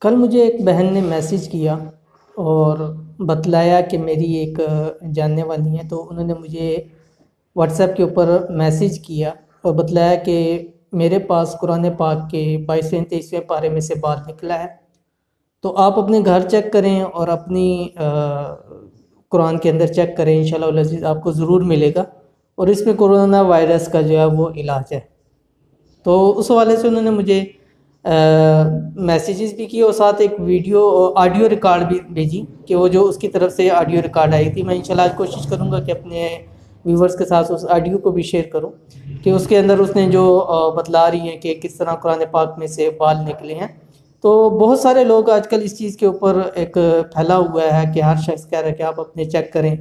کل مجھے ایک بہن نے میسیج کیا اور بتلایا کہ میری ایک جاننے والی ہیں، تو انہوں نے مجھے واٹس ایپ کے اوپر میسیج کیا اور بتلایا کہ میرے پاس قرآن پاک کے 22ویں 23ویں پارے میں سے بات نکلا ہے، تو آپ اپنے گھر چیک کریں اور اپنی قرآن کے اندر چیک کریں، انشاءاللہ العزیز آپ کو ضرور ملے گا، اور اس میں کرونا وائرس کا جو ہے وہ علاج ہے۔ تو اس حوالے سے انہوں نے مجھے میسیجز بھی کی اور ساتھ ایک آڈیو ریکارڈ بھی بھیجی کہ وہ جو اس کی طرف سے آڈیو ریکارڈ آئی تھی۔ میں انشاءاللہ آج کوشش کروں گا کہ اپنے ویورز کے ساتھ اس آڈیو کو بھی شیئر کروں کہ اس کے اندر اس نے جو بتلا رہی ہیں کہ کس طرح قرآن پاک میں سے بال نکلے ہیں۔ تو بہت سارے لوگ آج کل اس چیز کے اوپر ایک پھیلا ہوا ہے کہ ہر شخص کہہ رہا ہے کہ آپ اپنے چیک کریں،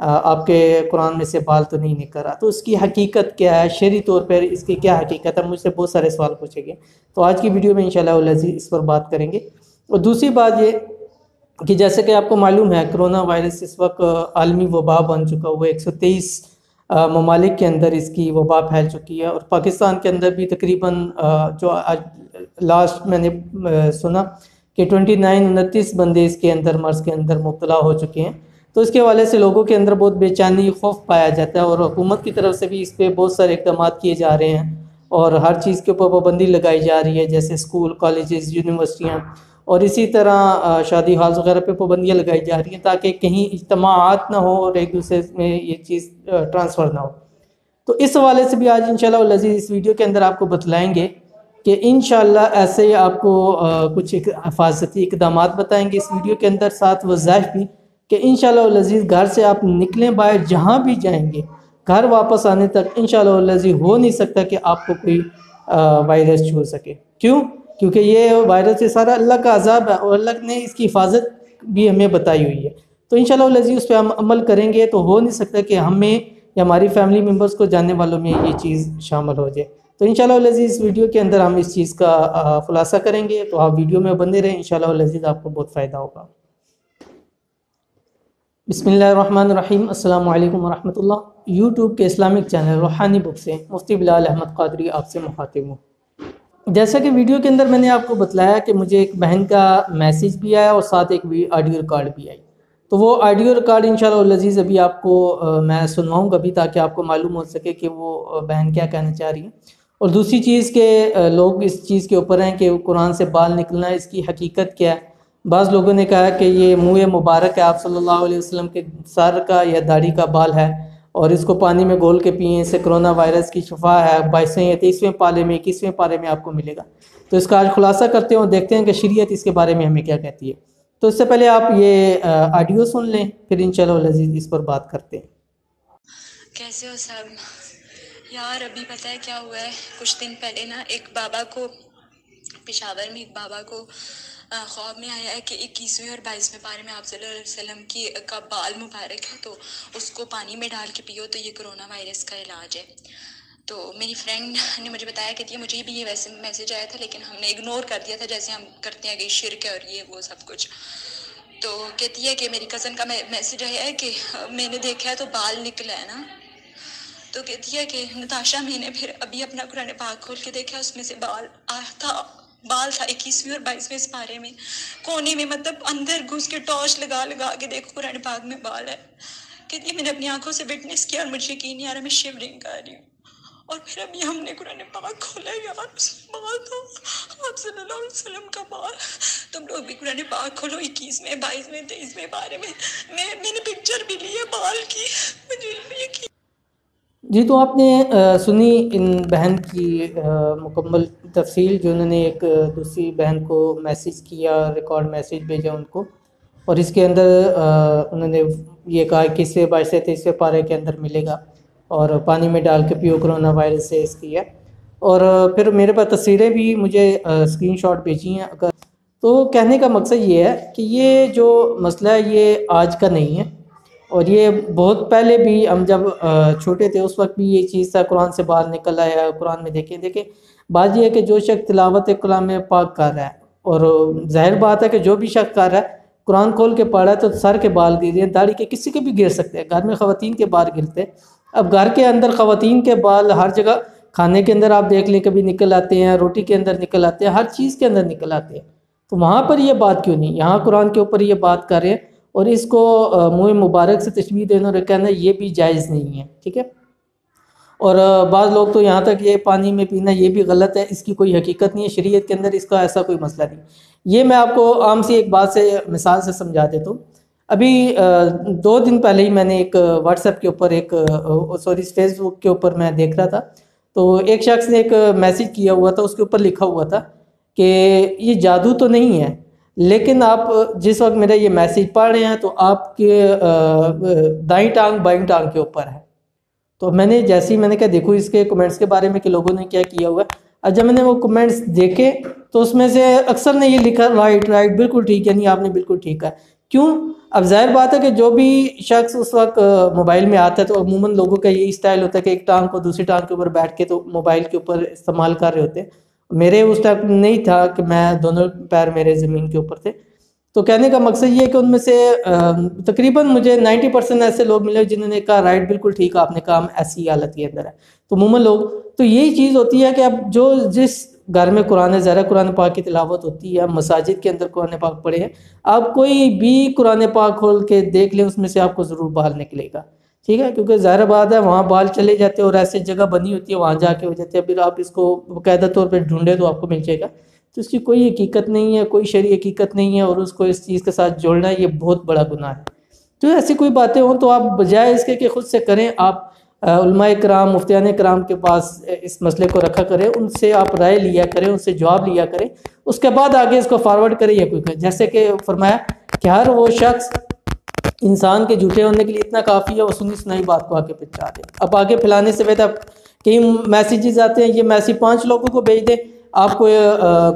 آپ کے قرآن میں سے بال تو نہیں نکل رہا، تو اس کی حقیقت کیا ہے، شرعی طور پر اس کی کیا حقیقت ہے؟ مجھ سے بہت سارے سوال پوچھے گئے، تو آج کی ویڈیو میں انشاءاللہ العزیز اس پر بات کریں گے۔ اور دوسری بات یہ کہ جیسے کہ آپ کو معلوم ہے کرونا وائرس اس وقت عالمی وبا بن چکا ہوا ہے، 123 ممالک کے اندر اس کی وبا پھیل چکی ہے، اور پاکستان کے اندر بھی تقریباً جو آج لاسٹ میں نے سنا کہ 29 بندے اس کے اندر مرض کے اندر مبتلا ہو چکے ہیں۔ تو اس کے حوالے سے لوگوں کے اندر بہت بے چینی، خوف پایا جاتا ہے، اور حکومت کی طرف سے بھی اس پہ بہت سارے اقدامات کیے جا رہے ہیں، اور ہر چیز کے اوپر پابندی لگائی جا رہی ہے، جیسے اسکول، کالجز، یونیورسٹیاں، اور اسی طرح شادی ہالز وغیرہ پہ پابندیاں لگائی جا رہی ہیں تاکہ کہیں اجتماعات نہ ہو اور ایک دوسرے میں یہ چیز ٹرانسفر نہ ہو۔ تو اس حوالے سے بھی آج انشاءاللہ العزیز اس ویڈیو کے اندر آپ کو بتلائیں گے کہ انشاءاللہ ایسے ہی آپ کو کچھ حفاظتی اقدامات بتائیں گے اس ویڈیو کے اندر، ساتھ وظائف بھی کہ انشاءاللہ العزیز گھر سے آپ نکلیں باہر، جہاں بھی جائیں گے گھر واپس آنے تک انشاءاللہ العزیز ہو نہیں سکتا کہ آپ کو کوئی وائرس چھو سکے۔ کیوں؟ کیونکہ یہ وائرس یہ سارا اللہ کا عذاب ہے، اور اللہ نے اس کی حفاظت بھی ہمیں بتائی ہوئی ہے۔ تو انشاءاللہ العزیز اس پہ ہم عمل کریں گے تو ہو نہیں سکتا کہ ہمیں یا ہماری فیملی ممبرز کو جاننے والوں میں یہ چیز شامل ہو جائے۔ تو انشاءاللہ العزیز اس ویڈیو کے اندر ہم اس چیز کا خلاصہ کریں گے، تو آپ ویڈیو میں بندے رہیں، انشاءاللہ العزیز آپ کو بہت فائدہ ہوگا۔ بسم اللہ الرحمن الرحیم۔ السلام علیکم ورحمۃ اللہ۔ یوٹیوب کے اسلامک چینل روحانی بک سے مفتی بلال احمد قادری آپ سے مخاطب ہوں۔ جیسا کہ ویڈیو کے اندر میں نے آپ کو بتلایا کہ مجھے ایک بہن کا میسیج بھی آیا اور ساتھ ایک آڈیو ریکارڈ بھی آئی، تو وہ آڈیو ریکارڈ انشاءاللہ العزیز ابھی آپ کو میں سنواؤں گا بھی، تاکہ آپ کو معلوم ہو سکے کہ وہ بہن کیا کہنا چاہ رہی ہیں۔ اور دوسری چیز کہ لوگ اس چیز کے اوپر ہیں کہ قرآن سے بال نکلنا اس کی حقیقت کیا ہے۔ بعض لوگوں نے کہا کہ یہ منہ مبارک ہے آپ صلی اللہ علیہ وسلم کے سر کا یا داڑھی کا بال ہے، اور اس کو پانی میں گھول کے پئیں، اس سے کرونا وائرس کی شفا ہے، 22ویں یا 23ویں پارے میں 21ویں پارے میں آپ کو ملے گا۔ تو اس کا آج خلاصہ کرتے ہیں اور دیکھتے ہیں کہ شریعت اس کے بارے میں ہمیں کیا کہتی ہے۔ تو اس سے پہلے آپ یہ آڈیو سن لیں، پھر انشاءاللہ العزیز اس پر بات کرتے ہیں۔ کیسے ہو سب؟ یار ابھی پتہ ہے کیا ہوا ہے، کچھ دن پہلے نا ایک بابا کو پشاور میں ایک بابا کو خواب میں آیا ہے کہ 21ویں اور 22ویں پارے میں آپ صلی اللہ علیہ وسلم کا بال مبارک ہے، تو اس کو پانی میں ڈال کے پیو تو یہ کرونا وائرس کا علاج ہے۔ تو میری فرینڈ نے مجھے بتایا کہ مجھے بھی یہ ویسے میسیج آیا تھا، لیکن ہم نے اگنور کر دیا تھا، جیسے ہم کرتے ہیں کہ شرک ہے اور یہ وہ سب کچھ۔ تو کہتی ہے کہ میری کزن کا میسیج آیا ہے کہ میں نے دیکھا ہے تو بال نکلا ہے نا، تو کہتی ہے کہ نتاشا میں نے پھر ابھی اپنا قرآن پاک کھول کے دیکھا، اس میں سے بال تھا 21ویں اور 22ویں پارے میں کونے میں، مطلب اندر گھس کے ٹارچ لگا کے دیکھو قرآن پاک میں بال ہے۔ کہتی ہے میں نے اپنی آنکھوں سے وٹنس کیا اور مجھے یقین نہیں آ رہا، میں شیورنگ کر رہی ہوں۔ اور پھر ابھی ہم نے قرآن پاک کھولا یار، اس میں بال تھا آپ صلی اللہ علیہ وسلم کا بال۔ تم لوگ بھی قرآن پاک کھولو، 21ویں 22ویں 23ویں پارے میں میں نے پکچر بھی لی ہے بال کی، مجھے یقین۔ جی، تو آپ نے سنی ان بہن کی مکمل تفصیل، جو انہوں نے ایک دوسری بہن کو میسیج کیا، ریکارڈ میسیج بھیجا ان کو، اور اس کے اندر انہوں نے یہ کہا کہ 21ویں 22ویں 23ویں پارے کے اندر ملے گا، اور پانی میں ڈال کے پیو، کرونا وائرس سے اس کی ہے۔ اور پھر میرے پاس تصویریں بھی مجھے اسکرین شاٹ بھیجی ہیں۔ اگر تو کہنے کا مقصد یہ ہے کہ یہ جو مسئلہ ہے یہ آج کا نہیں ہے، اور یہ بہت پہلے بھی ہم جب چھوٹے تھے اس وقت بھی یہ چیز تھا، قرآن سے باہر نکل آیا ہے۔ قرآن میں دیکھیں بات یہ ہے کہ جو شخص تلاوت کلام پاک کر رہا ہے، اور ظاہر بات ہے کہ جو بھی شخص کر رہا ہے قرآن کھول کے پڑھ رہا ہے، تو سر کے بال گر، داڑھی کے کسی کے بھی گر سکتے ہیں، گھر میں خواتین کے بال گرتے ہیں۔ اب گھر کے اندر خواتین کے بال ہر جگہ، کھانے کے اندر آپ دیکھ لیں کبھی نکل آتے ہیں، روٹی کے اندر نکل آتے ہیں، ہر چیز کے اندر نکل آتے ہیں۔ تو وہاں پر یہ بات کیوں نہیں؟ یہاں قرآن کے اوپر یہ بات کر رہے ہیں اور اس کو منہ مبارک سے تشبیہ دینا اور کہنا یہ بھی جائز نہیں ہے، ٹھیک ہے۔ اور بعض لوگ تو یہاں تک یہ پانی میں پینا یہ بھی غلط ہے، اس کی کوئی حقیقت نہیں ہے شریعت کے اندر، اس کا ایسا کوئی مسئلہ نہیں۔ یہ میں آپ کو عام سی ایک بات سے مثال سے سمجھا دیتا ہوں۔ ابھی 2 دن پہلے ہی میں نے ایک واٹس ایپ کے اوپر فیس بک کے اوپر میں دیکھ رہا تھا، تو ایک شخص نے ایک میسیج کیا ہوا تھا، اس کے اوپر لکھا ہوا تھا کہ یہ جادو تو نہیں ہے، لیکن آپ جس وقت میرا یہ میسیج پڑھ رہے ہیں تو آپ کے دائیں ٹانگ بائیں ٹانگ کے اوپر ہے۔ تو میں نے جیسے ہی میں نے کہا دیکھو اس کے کمنٹس کے بارے میں کہ لوگوں نے کیا کیا ہوا ہے، اور جب میں نے وہ کمنٹس دیکھے تو اس میں سے اکثر نے یہ لکھا رائٹ بالکل ٹھیک ہے، نہیں آپ نے بالکل ٹھیک ہے۔ کیوں؟ اب ظاہر بات ہے کہ جو بھی شخص اس وقت موبائل میں آتا ہے تو عموماً لوگوں کا یہی اسٹائل ہوتا ہے کہ ایک ٹانگ کو دوسری ٹانگ کے اوپر بیٹھ کے تو موبائل کے اوپر استعمال کر رہے ہوتے ہیں۔ میرے اس ٹائم نہیں تھا کہ میں دونوں پیر میرے زمین کے اوپر تھے۔ تو کہنے کا مقصد یہ ہے کہ ان میں سے تقریباً مجھے 90% ایسے لوگ ملے جنہوں نے کہا رائٹ بالکل ٹھیک آپ نے کہا، ایسی حالت کے اندر ہے۔ تو عموماً لوگ تو یہی چیز ہوتی ہے کہ اب جو جس گھر میں قرآن پاک کی تلاوت ہوتی ہے، مساجد کے اندر قرآن پاک پڑھے ہیں، آپ کوئی بھی قرآن پاک کھول کے دیکھ لیں اس میں سے آپ کو ضرور بال نکلے گا، ٹھیک ہے، کیونکہ ظاہر بات ہے وہاں بال چلے جاتے ہیں اور ایسے جگہ بنی ہوتی ہے وہاں جا کے ہو جاتے ہیں، پھر آپ اس کو باقاعدہ طور پہ ڈھونڈے تو آپ کو مل جائے گا۔ تو اس کی کوئی حقیقت نہیں ہے، کوئی شرعی حقیقت نہیں ہے، اور اس کو اس چیز کے ساتھ جوڑنا یہ بہت بڑا گناہ ہے۔ تو ایسی کوئی باتیں ہوں تو آپ بجائے اس کے کہ خود سے کریں، آپ علماء کرام مفتیان کرام کے پاس اس مسئلے کو رکھا کریں، ان سے آپ رائے لیا کریں، ان سے جواب لیا کریں، اس کے بعد آگے اس کو فارورڈ کریں یا کوئی کریں۔ جیسے کہ فرمایا کہ ہر وہ شخص انسان کے جھوٹے ہونے کے لیے اتنا کافی ہے وہ سنی سنائی بات کو آگے پہنچا دے۔ اب آگے پھیلانے سے بہتر کئی میسیجز آتے ہیں، یہ میسیج 5 لوگوں کو بھیج دیں، آپ کو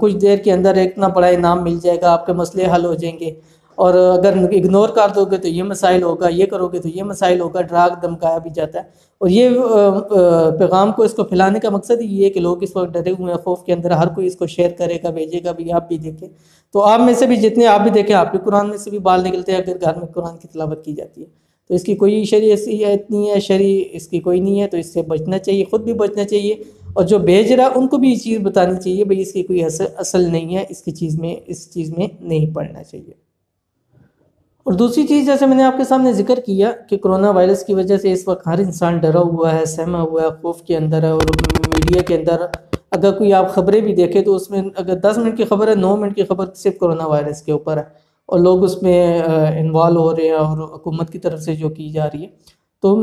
کچھ دیر کے اندر اتنا بڑا انعام مل جائے گا، آپ کے مسئلے حل ہو جائیں گے، اور اگر اگنور کر دو گے تو یہ مسائل ہوگا، یہ کرو گے تو یہ مسائل ہوگا، ڈرا دھمکایا بھی جاتا ہے۔ اور یہ پیغام کو اس کو پھیلانے کا مقصد ہی یہ ہے کہ لوگ اس وقت ڈرے ہوئے ہیں، خوف کے اندر، ہر کوئی اس کو شیئر کرے گا، بھیجے گا بھی، آپ بھی دیکھیں۔ تو آپ میں سے بھی جتنے آپ بھی دیکھیں، آپ بھی قرآن میں سے بھی بال نکلتے ہیں اگر گھر میں قرآن کی تلاوت کی جاتی ہے، تو اس کی کوئی شریعت نہیں ہے، اس کی کوئی نہیں ہے، تو اس سے بچنا چاہیے، خود بھی بچنا چاہیے، اور جو بھیج رہا ان کو بھی یہ چیز بتانی چاہیے بھئی اس کی کوئی اصل نہیں ہے، اس چیز میں نہیں پڑھنا چاہیے۔ اور دوسری چیز جیسے میں نے آپ کے سامنے ذکر کیا کہ کرونا وائرس کی وجہ سے اس وقت ہر انسان ڈرا ہوا ہے، سہما ہوا ہے، خوف کے اندر ہے، اور میڈیا کے اندر اگر کوئی آپ خبریں بھی دیکھیں تو اس میں اگر 10 منٹ کی خبر ہے، 9 منٹ کی خبر صرف کرونا وائرس کے اوپر ہے، اور لوگ اس میں انوالو ہو رہے ہیں اور حکومت کی طرف سے جو کی جا رہی ہے۔ تو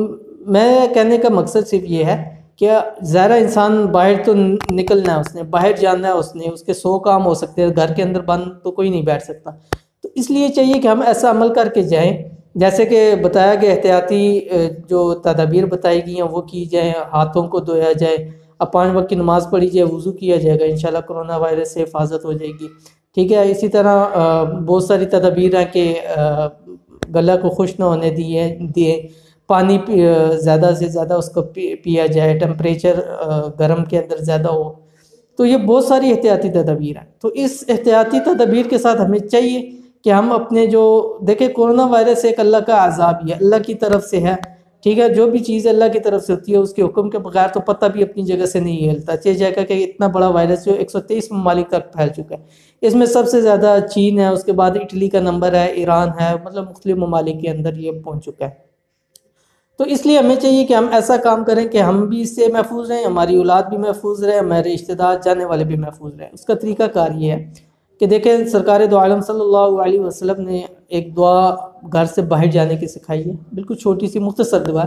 میں کہنے کا مقصد صرف یہ ہے کہ ظاہر انسان باہر تو نکلنا ہے، اس نے باہر جانا ہے، اس کے 100 کام ہو سکتے ہیں، گھر کے اندر بند تو کوئی نہیں بیٹھ سکتا۔ تو اس لیے چاہیے کہ ہم ایسا عمل کر کے جائیں جیسے کہ بتایا کہ احتیاطی جو تدابیر بتائی گئی ہیں وہ کی جائیں، ہاتھوں کو دھویا جائے، اب 5 وقت کی نماز پڑھی جائے، وضو کیا جائے گا، انشاءاللہ کرونا وائرس سے حفاظت ہو جائے گی، ٹھیک ہے۔ اسی طرح بہت ساری تدابیر ہیں کہ گلا کو خشک نہ ہونے دیے، پانی زیادہ سے زیادہ اس کو پیا جائے، ٹمپریچر گرم کے اندر زیادہ ہو، تو یہ بہت ساری احتیاطی تدابیر ہیں۔ تو اس احتیاطی تدابیر کے ساتھ ہمیں چاہیے کہ ہم اپنے جو دیکھیں کرونا وائرس ایک اللہ کا عذاب ہی ہے، اللہ کی طرف سے ہے، ٹھیک ہے، جو بھی چیز اللہ کی طرف سے ہوتی ہے اس کے حکم کے بغیر تو پتہ بھی اپنی جگہ سے نہیں ہلتا۔ چاہے جائے گا کہ اتنا بڑا وائرس جو 123 ممالک تک پھیل چکا ہے، اس میں سب سے زیادہ چین ہے، اس کے بعد اٹلی کا نمبر ہے، ایران ہے، مطلب مختلف ممالک کے اندر یہ پہنچ چکا ہے۔ تو اس لیے ہمیں چاہیے کہ ہم ایسا کام کریں کہ ہم بھی اس سے محفوظ رہیں، ہماری اولاد بھی محفوظ رہے، ہمارے رشتہ دار جانے والے بھی محفوظ رہیں۔ اس کا طریقہ کار یہ ہے کہ دیکھیں سرکار دو عالم صلی اللہ علیہ وسلم نے ایک دعا گھر سے باہر جانے کی سکھائی ہے، بالکل چھوٹی سی مختصر دعا۔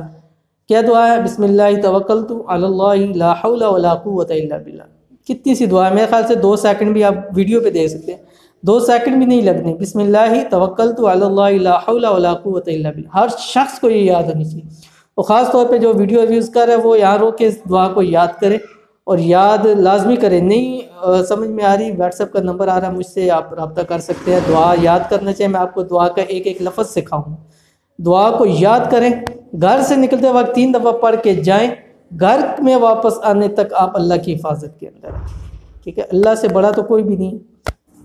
کیا دعا ہے؟ بسم اللہ توکلت علی اللہ لا حول ولا قوت الا باللہ۔ کتنی سی دعا ہے، میرے خیال سے 2 سیکنڈ بھی آپ ویڈیو پہ دیکھ سکتے ہیں، 2 سیکنڈ بھی نہیں لگنے۔ بسم اللہ توکلت علی اللہ لا حول ولا قوت الا باللہ، ہر شخص کو یہ یاد ہونی چاہیے، اور خاص طور پہ جو ویڈیو ویوز کر رہے ہیں وہ یہاں رو کے اس دعا کو یاد کرے اور یاد لازمی کرے۔ نہیں سمجھ میں آ رہی، واٹس ایپ کا نمبر آ رہا ہے، مجھ سے آپ رابطہ کر سکتے ہیں۔ دعا یاد کرنا چاہیے، میں آپ کو دعا کا ایک ایک لفظ سکھاؤں، دعا کو یاد کریں، گھر سے نکلتے وقت 3 دفعہ پڑھ کے جائیں، گھر میں واپس آنے تک آپ اللہ کی حفاظت کے اندر ہیں، ٹھیک ہے۔ اللہ سے بڑا تو کوئی بھی نہیں،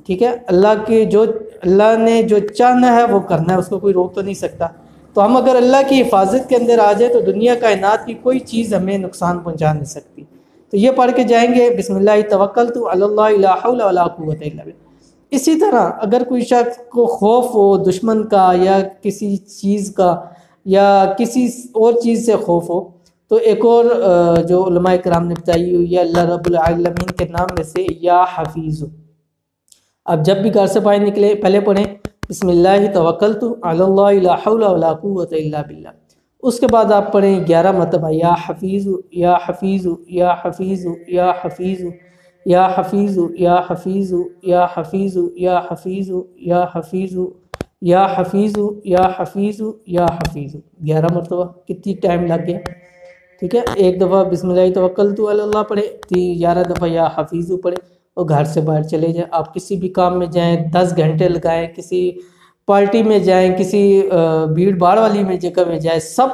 ٹھیک ہے۔ اللہ نے جو چاہنا ہے وہ کرنا ہے، اس کو کوئی روک تو نہیں سکتا۔ تو ہم اگر اللہ کی حفاظت کے اندر آ جائے تو دنیا کائنات کی کوئی چیز ہمیں نقصان پہنچا نہیں سکتی۔ تو یہ پڑھ کے جائیں گے، بسم اللہ توکلت علی اللہ لا حول ولا قوت الا باللہ۔ اسی طرح اگر کوئی شخص کو خوف ہو دشمن کا یا کسی چیز کا یا کسی اور چیز سے خوف ہو تو ایک اور جو علماء کرام نے بتائی ہوئی ہے اللہ رب العالمین کے نام میں سے یا حفیظ. اب جب بھی گھر سے باہر نکلے پہلے پڑھیں بسم اللہ توکلت علی اللہ لا حول ولا قوت الا باللہ. اس کے بعد آپ پڑھیں 11 مرتبہ یا حفیظ یا حفیظ یا حفیظ یا حفیظ یا حفیظ یا حفیظ یا حفیظ یا حفیظ یا حفیظ یا حفیظ یا حفیظ یا حفیظ 11 مرتبہ. کتنی ٹائم لگ گیا؟ ٹھیک ہے. ایک دفعہ بسم اللہ توکلت علی اللہ پڑھے، 11 دفعہ یا حفیظ پڑھے اور گھر سے باہر چلے جائیں. آپ کسی بھی کام میں جائیں، 10 گھنٹے لگائیں، کسی پارٹی میں جائیں، کسی بھیڑ بھاڑ والی میں جگہ میں جائیں، سب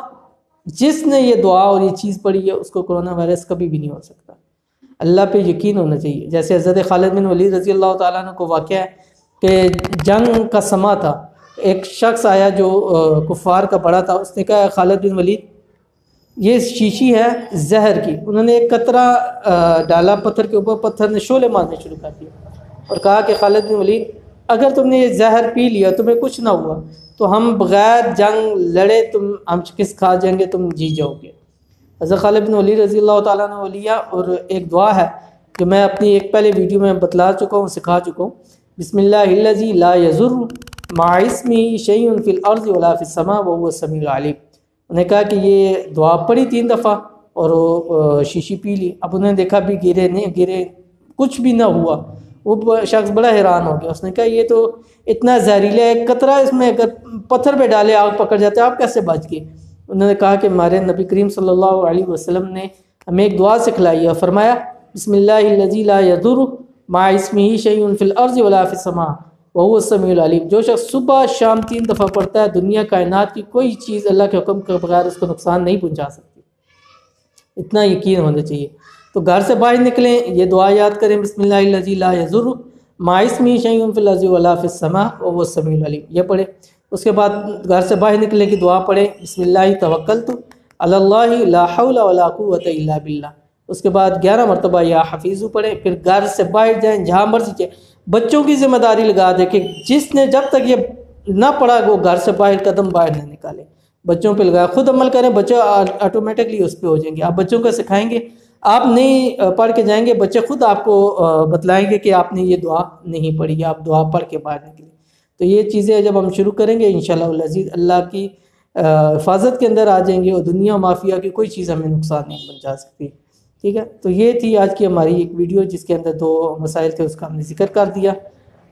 جس نے یہ دعا اور یہ چیز پڑھی ہے اس کو کرونا وائرس کبھی بھی نہیں ہو سکتا. اللہ پہ یقین ہونا چاہیے. جیسے حضرت خالد بن ولید رضی اللہ تعالیٰ عنہ کو واقعہ ہے کہ جنگ کا سما تھا، ایک شخص آیا جو کفار کا بڑا تھا، اس نے کہا خالد بن ولید یہ شیشی ہے زہر کی. انہوں نے ایک قطرہ ڈالا پتھر کے اوپر، پتھر نے شعلے مارنے شروع کر دیا اور کہا کہ خالد بن ولید اگر تم نے یہ زہر پی لیا تمہیں کچھ نہ ہوا تو ہم بغیر جنگ لڑے ہم شکست کھا جائیں گے، تم جی جاؤ گے. حضرت خالد بن ولید رضی اللہ تعالیٰ عنہ لیا اور ایک دعا ہے جو میں اپنی ایک پہلے ویڈیو میں بتلا چکا ہوں، سکھا چکا ہوں. بسم اللہ الذی لا یضر مع اسمہ شیء فی الارض ولا فی السماء وهو السمیع العلیم. انہوں نے کہا کہ یہ دعا پڑھی 3 دفعہ اور وہ شیشی پی لی. اب انہوں نے دیکھا بھی گرے کچھ بھی نہ ہوا. وہ شخص بڑا حیران ہو گیا. اس نے کہا یہ تو اتنا زہریلا ہے، ایک قطرہ اس میں اگر پتھر پہ ڈالے آگ پکڑ جاتے، آپ کیسے بچ گئے؟ انہوں نے کہا کہ ہمارے نبی کریم صلی اللہ علیہ وسلم نے ہمیں ایک دعا سکھلائی ہے. فرمایا بسم اللہ الذی لا یضر مع اسمہ شیء فی الارض ولا فی السماء وهو السمیع العلیم. جو شخص صبح شام 3 دفعہ پڑھتا ہے دنیا کائنات کی کوئی چیز اللہ کے حکم کے بغیر اس کو نقصان نہیں پہنچا سکتی. اتنا یقین ہونا چاہیے. تو گھر سے باہر نکلیں یہ دعا یاد کریں بسم اللہ الذی لا یضر مع اسمہ شیء فی الارض ولا فی السماء وهو السمیع العلیم. یہ پڑھیں. اس کے بعد گھر سے باہر نکلنے کی دعا پڑھیں بسم اللہ توکلت علی اللہ لا حول ولا قوت الا باللہ. اس کے بعد 11 مرتبہ یا حفیظ پڑھیں. پھر گھر سے باہر جائیں جہاں مرضی جائیں. بچوں کی ذمہ داری لگا دیں کہ جس نے جب تک یہ نہ پڑھا وہ گھر سے باہر قدم باہر نہ نکالے. بچوں پہ لگا، خود عمل کریں، بچے آٹومیٹکلی اس پہ ہو جائیں گے. آپ بچوں کو سکھائیں گے، آپ نہیں پڑھ کے جائیں گے، بچے خود آپ کو بتلائیں گے کہ آپ نے یہ دعا نہیں پڑھی یا آپ دعا پڑھ کے باہر نکلیں. تو یہ چیزیں جب ہم شروع کریں گے انشاءاللہ العزیز اللہ کی حفاظت کے اندر آ جائیں گے اور دنیا مافیا کی کوئی چیز ہمیں نقصان نہیں پہنچا سکتی. ٹھیک ہے. تو یہ تھی آج کی ہماری ایک ویڈیو جس کے اندر 2 مسائل تھے، اس کا ہم نے ذکر کر دیا.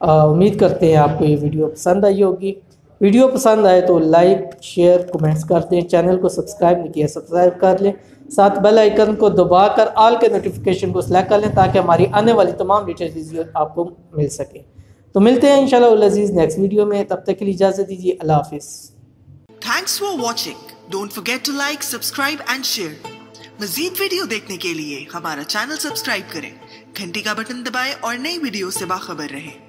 امید کرتے ہیں آپ کو یہ ویڈیو پسند آئی ہوگی. ویڈیو پسند آئے تو لائک شیئر کمنٹس کر دیں. چینل کو سبسکرائب نہیں کیا سبسکرائب کر لیں. ساتھ بیل آئیکن کو دبا کر آل کے نوٹیفیکیشن کو سلیکٹ کر لیں تاکہ ہماری آنے والی تمام لیٹسٹ ویڈیو آپ کو مل سکے. تو ملتے ہیں انشاءاللہ العزیز نیکسٹ ویڈیو میں. تب تک کے لیے اجازت دیجیے. اللہ حافظ. Thanks for watching. Don't forget to like subscribe and share. مزید ویڈیو دیکھنے کے لیے ہمارا چینل سبسکرائب کریں، گھنٹی کا بٹن دبائیں اور نئی ویڈیو سے باخبر رہیں.